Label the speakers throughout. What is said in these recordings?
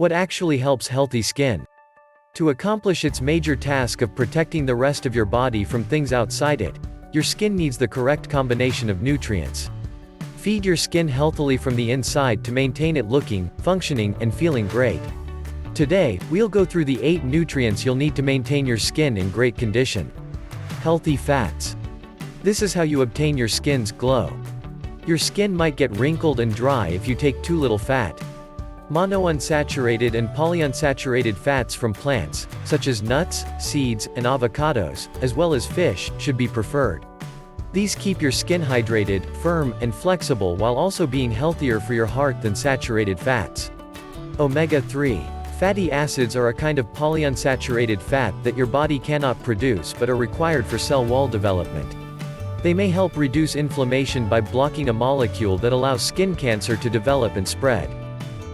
Speaker 1: What actually helps healthy skin? To accomplish its major task of protecting the rest of your body from things outside it, your skin needs the correct combination of nutrients. Feed your skin healthily from the inside to maintain it looking, functioning, and feeling great. Today, we'll go through the 8 nutrients you'll need to maintain your skin in great condition. Healthy fats. This is how you obtain your skin's glow. Your skin might get wrinkled and dry if you take too little fat. Monounsaturated and polyunsaturated fats from plants, such as nuts, seeds, and avocados, as well as fish, should be preferred. These keep your skin hydrated, firm, and flexible while also being healthier for your heart than saturated fats. Omega-3 fatty acids are a kind of polyunsaturated fat that your body cannot produce but are required for cell wall development. They may help reduce inflammation by blocking a molecule that allows skin cancer to develop and spread.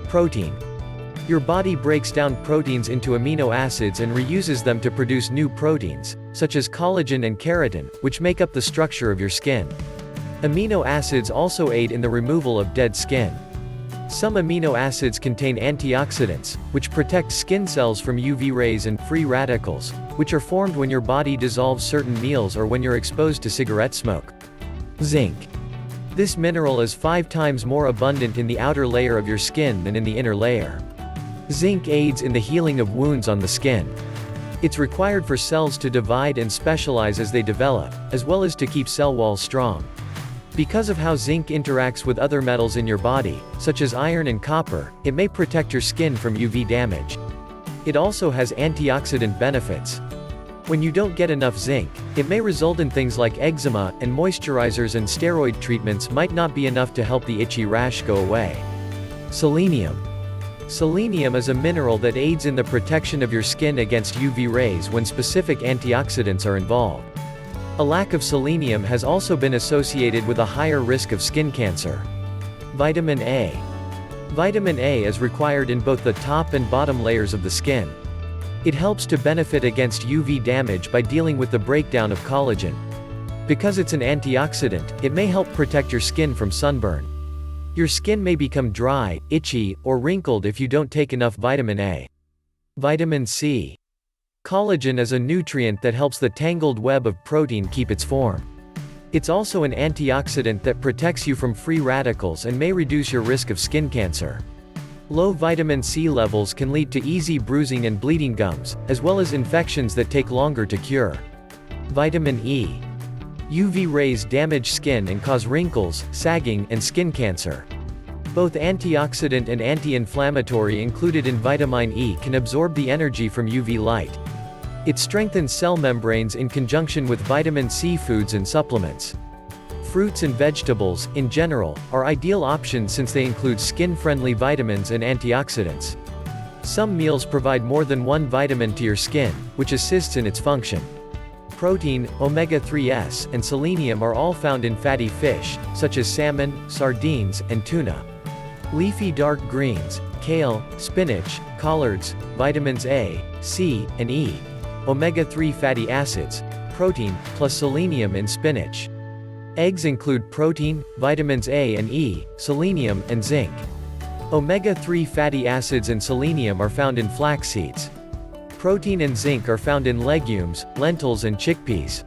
Speaker 1: Protein. Your body breaks down proteins into amino acids and reuses them to produce new proteins, such as collagen and keratin, which make up the structure of your skin. Amino acids also aid in the removal of dead skin. Some amino acids contain antioxidants, which protect skin cells from UV rays and free radicals, which are formed when your body dissolves certain meals or when you're exposed to cigarette smoke. Zinc. This mineral is 5 times more abundant in the outer layer of your skin than in the inner layer. Zinc aids in the healing of wounds on the skin. It's required for cells to divide and specialize as they develop, as well as to keep cell walls strong. Because of how zinc interacts with other metals in your body, such as iron and copper, it may protect your skin from UV damage. It also has antioxidant benefits. When you don't get enough zinc, it may result in things like eczema, and moisturizers and steroid treatments might not be enough to help the itchy rash go away. Selenium. Selenium is a mineral that aids in the protection of your skin against UV rays when specific antioxidants are involved. A lack of selenium has also been associated with a higher risk of skin cancer. Vitamin A. Vitamin A is required in both the top and bottom layers of the skin. It helps to benefit against UV damage by dealing with the breakdown of collagen. Because it's an antioxidant, it may help protect your skin from sunburn. Your skin may become dry, itchy, or wrinkled if you don't take enough vitamin A. Vitamin C. Collagen is a nutrient that helps the tangled web of protein keep its form. It's also an antioxidant that protects you from free radicals and may reduce your risk of skin cancer. Low vitamin C levels can lead to easy bruising and bleeding gums, as well as infections that take longer to cure. Vitamin E. UV rays damage skin and cause wrinkles, sagging, and skin cancer. Both antioxidant and anti-inflammatory included in vitamin E can absorb the energy from UV light. It strengthens cell membranes in conjunction with vitamin C foods and supplements. Fruits and vegetables, in general, are ideal options since they include skin-friendly vitamins and antioxidants. Some meals provide more than one vitamin to your skin, which assists in its function. Protein, omega-3s, and selenium are all found in fatty fish, such as salmon, sardines, and tuna. Leafy dark greens, kale, spinach, collards, vitamins A, C, and E. Omega-3 fatty acids, protein, plus selenium in spinach. Eggs include protein, vitamins A and E, selenium, and zinc. Omega-3 fatty acids and selenium are found in flax seeds. Protein and zinc are found in legumes, lentils and chickpeas.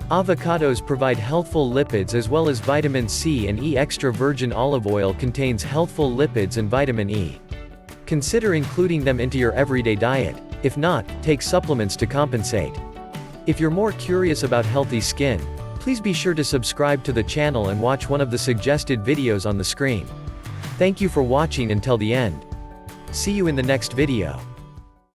Speaker 1: Avocados provide healthful lipids as well as vitamin C and E. Extra virgin olive oil contains healthful lipids and vitamin E. Consider including them into your everyday diet. If not, take supplements to compensate. If you're more curious about healthy skin, please be sure to subscribe to the channel and watch one of the suggested videos on the screen. Thank you for watching until the end. See you in the next video.